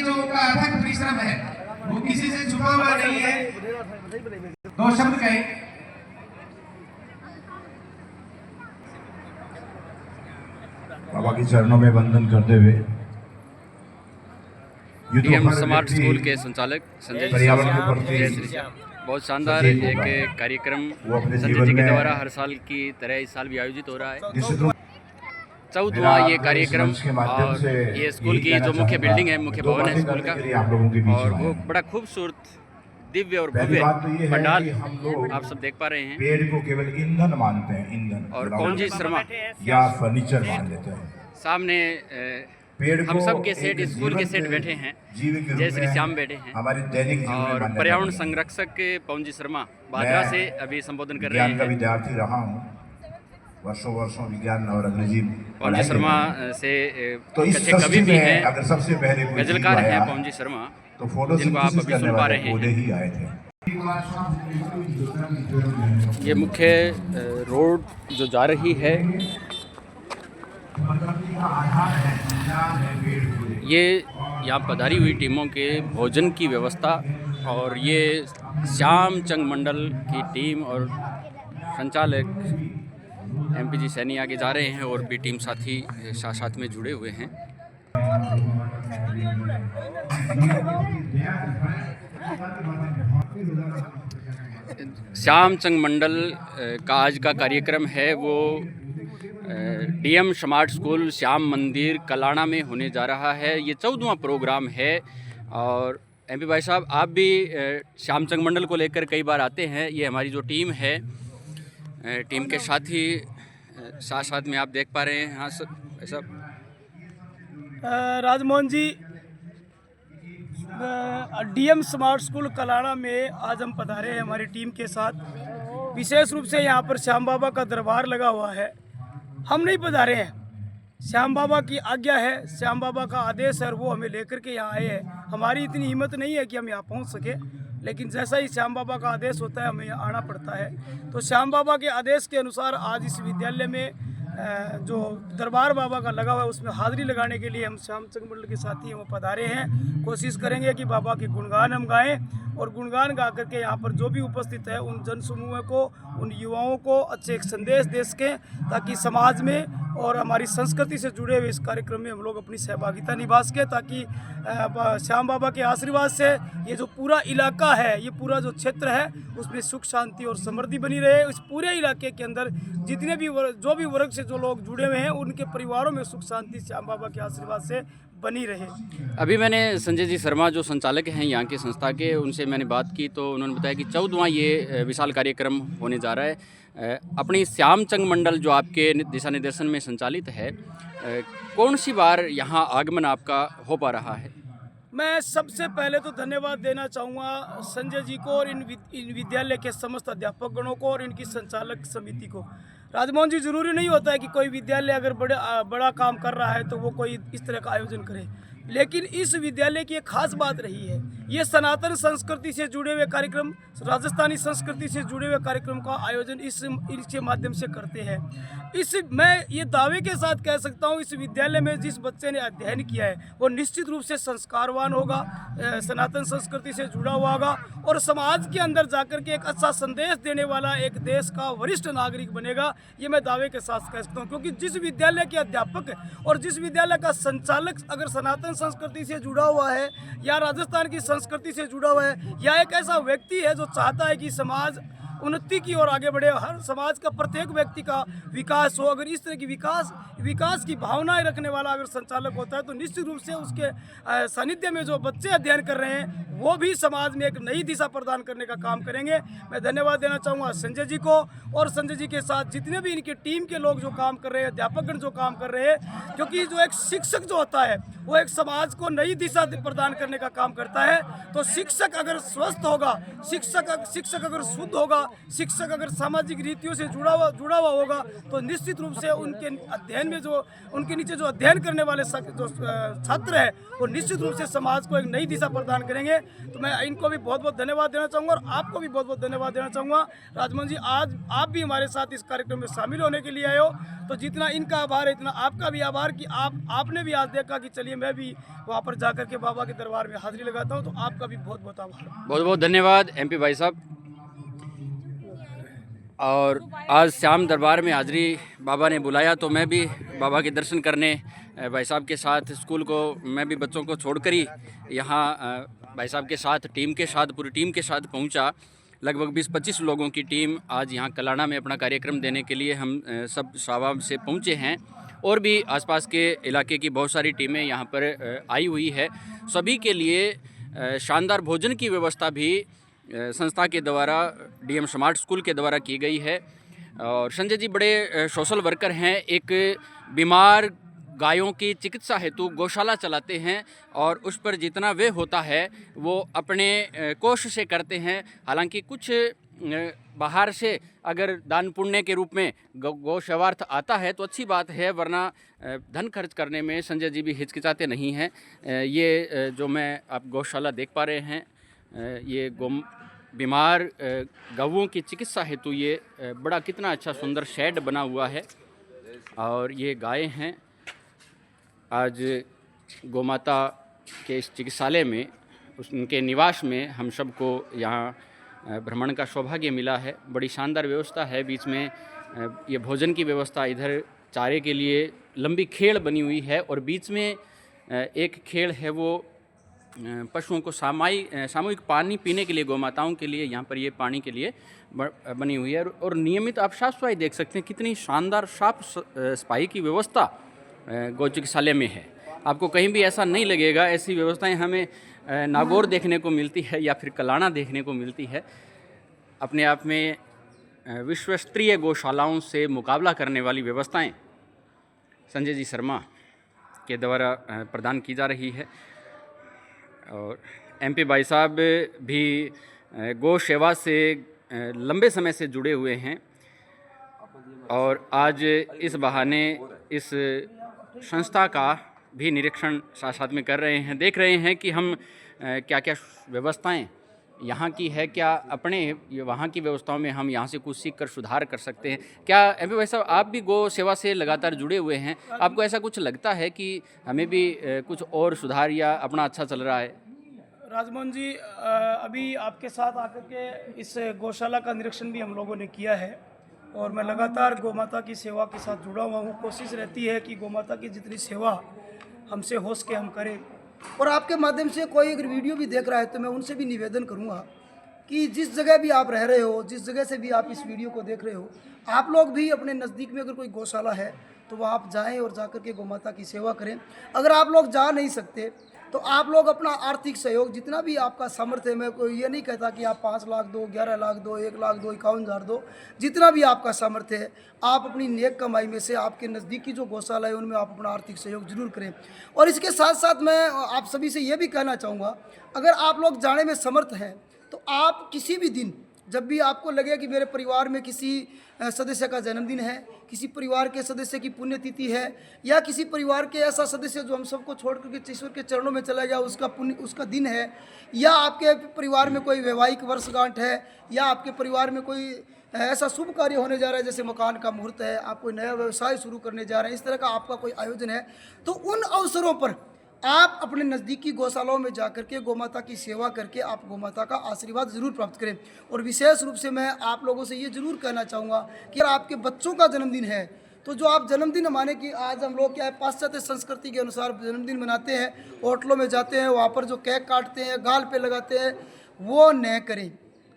जो उनका अथक परिश्रम है वो किसी से छुपा हुआ नहीं है। दो शब्द कहे। बाबा के चरणों में वंदन करते हुए डीएम स्मार्ट स्कूल के संचालक संजय जी बहुत शानदार एक कार्यक्रम संजय जी के द्वारा हर साल की तरह इस साल भी आयोजित हो रहा है। 14वां ये कार्यक्रम और ये स्कूल की जो मुख्य बिल्डिंग है, मुख्य भवन है स्कूल का, और वो बड़ा खूबसूरत दिव्य और भव्य पंडाल आप सब देख पा रहे हैं। पेड़ को केवल ईंधन मानते हैं, ईंधन, और पौंजी शर्मा या फर्नीचर मान लेते हैं। सामने हम सब के सेठ स्कूल के सेठ बैठे हैं, जय श्री श्याम बैठे हैं, हमारे दैनिक और पर्यावरण संरक्षक के पौंजी शर्मा बादरा से अभी संबोधन कर रहे हैं। का विद्यार्थी रहा हूँ, वर्षों विज्ञान और अंग्रेजी पौंजी शर्मा से तो इस कवि भी हैं, अगर सबसे पहले गजलकार हैं पौंजी शर्मा, तो फोटो जिनको आप अभी सुन पा रहे हैं। ही आए थे। ये मुख्य रोड जो जा रही है, ये यहाँ पधारी हुई टीमों के भोजन की व्यवस्था, और ये श्याम चंग मंडल की टीम और संचालक एमपी जी सैनी आगे जा रहे हैं, और भी टीम साथी साथ में जुड़े हुए हैं। श्याम चंग मंडल का आज का कार्यक्रम है वो डीएम स्मार्ट स्कूल श्याम मंदिर कलाना में होने जा रहा है। ये 14वां प्रोग्राम है। और एमपी भाई साहब, आप भी श्याम चंग मंडल को लेकर कई बार आते हैं। ये हमारी जो टीम है, टीम के साथी साथ में आप देख पा रहे हैं। हाँ सब राजमोहन जी, डीएम स्मार्ट स्कूल कलाना में आज हम पधारे हैं हमारी टीम के साथ। विशेष रूप से यहाँ पर श्याम बाबा का दरबार लगा हुआ है। हम नहीं पधारे हैं, श्याम बाबा की आज्ञा है, श्याम बाबा का आदेश है, और वो हमें लेकर के यहाँ आए हैं। हमारी इतनी हिम्मत नहीं है कि हम यहाँ पहुँच सके, लेकिन जैसा ही श्याम बाबा का आदेश होता है हमें यहाँ आना पड़ता है। तो श्याम बाबा के आदेश के अनुसार आज इस विद्यालय में जो दरबार बाबा का लगा हुआ है उसमें हाजिरी लगाने के लिए हम श्याम चंग मंडल के साथी हैं वो पधारे हैं। कोशिश करेंगे कि बाबा के गुणगान हम गाएं, और गुणगान गा करके यहाँ पर जो भी उपस्थित है उन जन समूह को, उन युवाओं को अच्छे एक संदेश दे सकें, ताकि समाज में और हमारी संस्कृति से जुड़े हुए इस कार्यक्रम में हम लोग अपनी सहभागिता निभा सकें, ताकि श्याम बाबा के आशीर्वाद से ये जो पूरा इलाका है, ये पूरा जो क्षेत्र है, उसमें सुख शांति और समृद्धि बनी रहे। इस पूरे इलाके के अंदर जितने भी जो भी वर्ग से जो लोग जुड़े हुए हैं उनके परिवारों में सुख शांति श्याम बाबा के आशीर्वाद से बनी रहे। अभी मैंने संजय जी शर्मा जो संचालक हैं यहाँ की संस्था के, उनसे मैंने बात की तो उन्होंने बताया कि 14वां ये विशाल कार्यक्रम होने जा रहा है। अपनी श्याम चंग मंडल जो आपके दिशा निर्देशन में संचालित है, कौन सी बार यहाँ आगमन आपका हो पा रहा है? मैं सबसे पहले तो धन्यवाद देना चाहूँगा संजय जी को और इन विद्यालय के समस्त अध्यापकगणों को और इनकी संचालक समिति को। राजमोहन जी, जरूरी नहीं होता है कि कोई विद्यालय अगर बड़ा काम कर रहा है तो वो कोई इस तरह का आयोजन करे, लेकिन इस विद्यालय की एक खास बात रही है, ये सनातन संस्कृति से जुड़े हुए कार्यक्रम, राजस्थानी संस्कृति से जुड़े हुए कार्यक्रम का आयोजन इसके माध्यम से करते हैं। मैं ये दावे के साथ कह सकता हूँ, इस विद्यालय में जिस बच्चे ने अध्ययन किया है वो निश्चित रूप से संस्कारवान होगा, सनातन संस्कृति से जुड़ा हुआ होगा, और समाज के अंदर जाकर के एक अच्छा संदेश देने वाला एक देश का वरिष्ठ नागरिक बनेगा। ये मैं दावे के साथ कह सकता हूँ, क्योंकि जिस विद्यालय के अध्यापक और जिस विद्यालय का संचालक अगर सनातन संस्कृति से जुड़ा हुआ है या राजस्थान की संस्कृति से जुड़ा हुआ है, या एक ऐसा व्यक्ति है जो चाहता है कि समाज उन्नति की ओर आगे बढ़े, हर समाज का प्रत्येक व्यक्ति का विकास हो, अगर इस तरह की विकास की भावनाएं रखने वाला अगर संचालक होता है तो निश्चित रूप से उसके सानिध्य में जो बच्चे अध्ययन कर रहे हैं वो भी समाज में एक नई दिशा प्रदान करने का काम करेंगे। मैं धन्यवाद देना चाहूँगा संजय जी को, और संजय जी के साथ जितने भी इनके टीम के लोग जो काम कर रहे हैं, अध्यापकगण जो काम कर रहे हैं, क्योंकि जो एक शिक्षक जो होता है वो एक समाज को नई दिशा प्रदान करने का काम करता है। तो शिक्षक अगर स्वस्थ होगा, शिक्षक अगर शुद्ध होगा, शिक्षक अगर सामाजिक रीतियों से जुड़ा हुआ होगा, तो निश्चित रूप से उनके अध्ययन में जो उनके नीचे जो अध्ययन करने वाले जो छात्र है वो निश्चित रूप से समाज को एक नई दिशा प्रदान करेंगे। तो मैं इनको भी बहुत बहुत धन्यवाद देना चाहूँगा और आपको भी बहुत बहुत धन्यवाद देना चाहूँगा। राजमोहन जी, आज आप भी हमारे साथ इस कार्यक्रम में शामिल होने के लिए आए हो, तो जितना इनका आभार है इतना आपका भी आभार कि आपने भी आज देखा कि चलिए मैं भी वहाँ पर जाकर के बाबा के दरबार में हाजिरी लगाता हूँ। तो आपका भी बहुत बहुत आभार। बहुत बहुत धन्यवाद MP भाई साहब। और आज श्याम दरबार में हाजिरी बाबा ने बुलाया तो मैं भी बाबा के दर्शन करने भाई साहब के साथ स्कूल को मैं भी बच्चों को छोड़कर ही यहाँ भाई साहब के साथ पूरी टीम के साथ पहुँचा। लगभग 20-25 लोगों की टीम आज यहाँ कलाना में अपना कार्यक्रम देने के लिए हम सब सावा से पहुँचे हैं और भी आसपास के इलाके की बहुत सारी टीमें यहाँ पर आई हुई है। सभी के लिए शानदार भोजन की व्यवस्था भी संस्था के द्वारा DM स्मार्ट स्कूल के द्वारा की गई है। और संजय जी बड़े सोशल वर्कर हैं, एक बीमार गायों की चिकित्सा हेतु गौशाला चलाते हैं और उस पर जितना व्यय होता है वो अपने कोष से करते हैं। हालांकि कुछ बाहर से अगर दान पुण्य के रूप में गौ सेवार्थ आता है तो अच्छी बात है, वरना धन खर्च करने में संजय जी भी हिचकिचाते नहीं हैं। ये जो मैं आप गौशाला देख पा रहे हैं, ये बीमार गौओं की चिकित्सा हेतु ये बड़ा कितना अच्छा सुंदर शेड बना हुआ है। और ये गायें हैं। आज गौमाता के इस चिकित्सालय में उनके निवास में हम सबको यहाँ भ्रमण का सौभाग्य मिला है। बड़ी शानदार व्यवस्था है। बीच में ये भोजन की व्यवस्था, इधर चारे के लिए लंबी खेड़ बनी हुई है और बीच में एक खेड़ है वो पशुओं को सामूहिक पानी पीने के लिए, गौमाताओं के लिए यहाँ पर ये पानी के लिए बनी हुई है। और नियमित आप साफ सफाई देख सकते हैं, कितनी शानदार साफ सफाई की व्यवस्था गौ चिकित्सालय में है। आपको कहीं भी ऐसा नहीं लगेगा। ऐसी व्यवस्थाएं हमें नागौर देखने को मिलती है या फिर कलाना देखने को मिलती है। अपने आप में विश्व स्तरीय गौशालाओं से मुकाबला करने वाली व्यवस्थाएं संजय जी शर्मा के द्वारा प्रदान की जा रही है। और MP भाई साहब भी गौ सेवा से लंबे समय से जुड़े हुए हैं और आज इस बहाने इस संस्था का भी निरीक्षण साथ साथ में कर रहे हैं। देख रहे हैं कि हम क्या क्या व्यवस्थाएं यहाँ की है, क्या अपने वहाँ की व्यवस्थाओं में हम यहाँ से कुछ सीख कर सुधार कर सकते हैं। क्या MP भाई साहब, आप भी गौ सेवा से लगातार जुड़े हुए हैं, आपको ऐसा कुछ लगता है कि हमें भी कुछ और सुधार या अपना अच्छा चल रहा है? राजमोहन जी, अभी आपके साथ आकर के इस गौशाला का निरीक्षण भी हम लोगों ने किया है और मैं लगातार गौमाता की सेवा के साथ जुड़ा हुआ हूँ। कोशिश रहती है कि गौमाता की जितनी सेवा हमसे हो सके हम करें। और आपके माध्यम से कोई अगर वीडियो भी देख रहा है तो मैं उनसे भी निवेदन करूँगा कि जिस जगह भी आप रह रहे हो, जिस जगह से भी आप इस वीडियो को देख रहे हो, आप लोग भी अपने नज़दीक में अगर कोई गौशाला है तो वहाँ आप जाएँ और जाकर के गौमाता की सेवा करें। अगर आप लोग जा नहीं सकते तो आप लोग अपना आर्थिक सहयोग जितना भी आपका सामर्थ्य है, मैं कोई ये नहीं कहता कि आप 5 लाख दो, 11 लाख दो, 1 लाख दो, 51,000 दो, जितना भी आपका सामर्थ्य है आप अपनी नेक कमाई में से आपके नज़दीकी जो गौशाला है उनमें आप अपना आर्थिक सहयोग जरूर करें। और इसके साथ साथ मैं आप सभी से ये भी कहना चाहूँगा, अगर आप लोग जाने में समर्थ हैं तो आप किसी भी दिन जब भी आपको लगे कि मेरे परिवार में किसी सदस्य का जन्मदिन है, किसी परिवार के सदस्य की पुण्यतिथि है, या किसी परिवार के ऐसा सदस्य जो हम सबको छोड़ करके ईश्वर के चरणों में चला गया उसका दिन है, या आपके परिवार में कोई वैवाहिक वर्षगांठ है, या आपके परिवार में कोई ऐसा शुभ कार्य होने जा रहा है जैसे मकान का मुहूर्त है, आप कोई नया व्यवसाय शुरू करने जा रहे हैं, इस तरह का आपका कोई आयोजन है, तो उन अवसरों पर आप अपने नज़दीकी गौशालाओं में जाकर के गौमाता की सेवा करके आप गौमाता का आशीर्वाद ज़रूर प्राप्त करें। और विशेष रूप से मैं आप लोगों से ये ज़रूर कहना चाहूँगा कि अगर आपके बच्चों का जन्मदिन है तो जो आप जन्मदिन माने कि आज हम लोग क्या है पाश्चात्य संस्कृति के अनुसार जन्मदिन मनाते हैं, होटलों में जाते हैं, वहाँ पर जो केक काटते हैं, गाल पे लगाते हैं, वो न करें।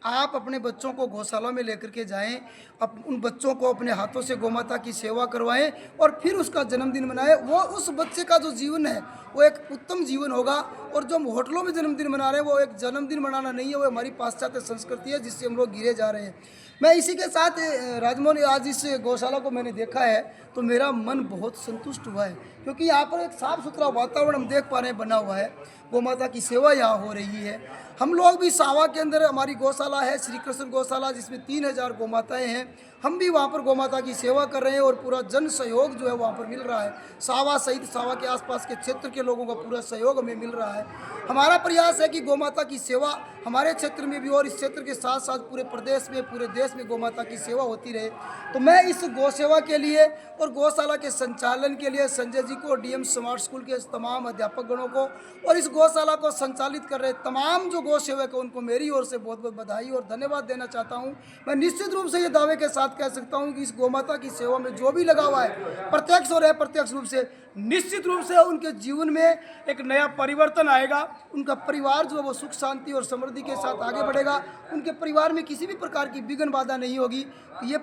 आप अपने बच्चों को गौशाला में लेकर के जाएं, उन बच्चों को अपने हाथों से गौमाता की सेवा करवाएं और फिर उसका जन्मदिन मनाएं। वो उस बच्चे का जो जीवन है वो एक उत्तम जीवन होगा। और जो हम होटलों में जन्मदिन मना रहे हैं वो एक जन्मदिन मनाना नहीं है, वो हमारी पाश्चात्य संस्कृति है जिससे हम लोग घिरे जा रहे हैं। मैं इसी के साथ राजमोहन, आज इस गौशाला को मैंने देखा है तो मेरा मन बहुत संतुष्ट हुआ है, क्योंकि यहाँ पर एक साफ़ सुथरा वातावरण हम देख पा रहे हैं बना हुआ है, गौमाता की सेवा यहाँ हो रही है। हम लोग भी सावा के अंदर हमारी गौशाला है, श्री कृष्ण गौशाला, जिसमें 3000 गौमाताएँ हैं। हम भी वहाँ पर गौ माता की सेवा कर रहे हैं और पूरा जन सहयोग जो है वहाँ पर मिल रहा है। सावा सहित सावा के आसपास के क्षेत्र के लोगों का पूरा सहयोग हमें मिल रहा है। हमारा प्रयास है कि गौ माता की सेवा हमारे क्षेत्र में भी और इस क्षेत्र के साथ साथ पूरे प्रदेश में, पूरे देश में गौ माता की सेवा होती रहे। तो मैं इस गौ सेवा के लिए और गौशाला के संचालन के लिए संजय जी को, डीएम स्मार्ट स्कूल के तमाम अध्यापक गणों को और इस गौशाला को संचालित कर रहे तमाम जो गौ सेवक है उनको मेरी ओर से बहुत बहुत बधाई और धन्यवाद देना चाहता हूं। मैं निश्चित रूप से ये दावे के साथ कह सकता हूं कि इस गौ माता की सेवा में जो भी लगा हुआ है, प्रत्यक्ष और अप्रत्यक्ष रूप से, निश्चित रूप से उनके जीवन में एक नया परिवर्तन आएगा। उनका परिवार जो है वो सुख शांति और समृद्धि के साथ आगे बढ़ेगा। उनके परिवार में किसी भी प्रकार की विघ्न बाधा नहीं होगी। ये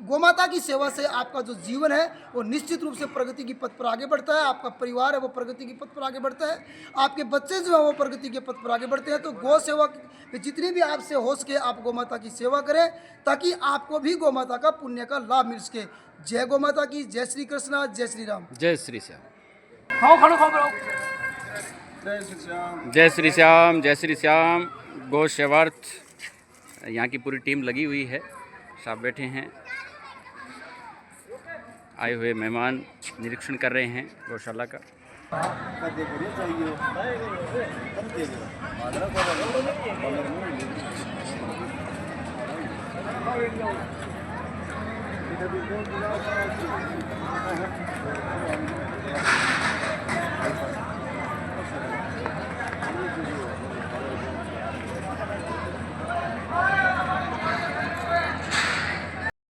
गौ माता की सेवा से आपका जो जीवन है वो निश्चित रूप से प्रगति की पथ पर आगे बढ़ता है। आपका परिवार है वो प्रगति की पथ पर आगे बढ़ता है। आपके बच्चे जो है वो प्रगति के पथ पर आगे बढ़ते हैं। तो गौ सेवा जितनी भी आपसे हो सके आप गौ माता की सेवा करें ताकि आपको भी गौ माता का पुण्य का लाभ मिल सके। जय गौ माता की, जय श्री कृष्णा, जय श्री राम, जय श्री श्याम। जय श्री श्याम, जय श्री श्याम। गौ सेवार्थ यहाँ की पूरी टीम लगी हुई है। साहब बैठे हैं, आए हुए मेहमान निरीक्षण कर रहे हैं गौशाला का।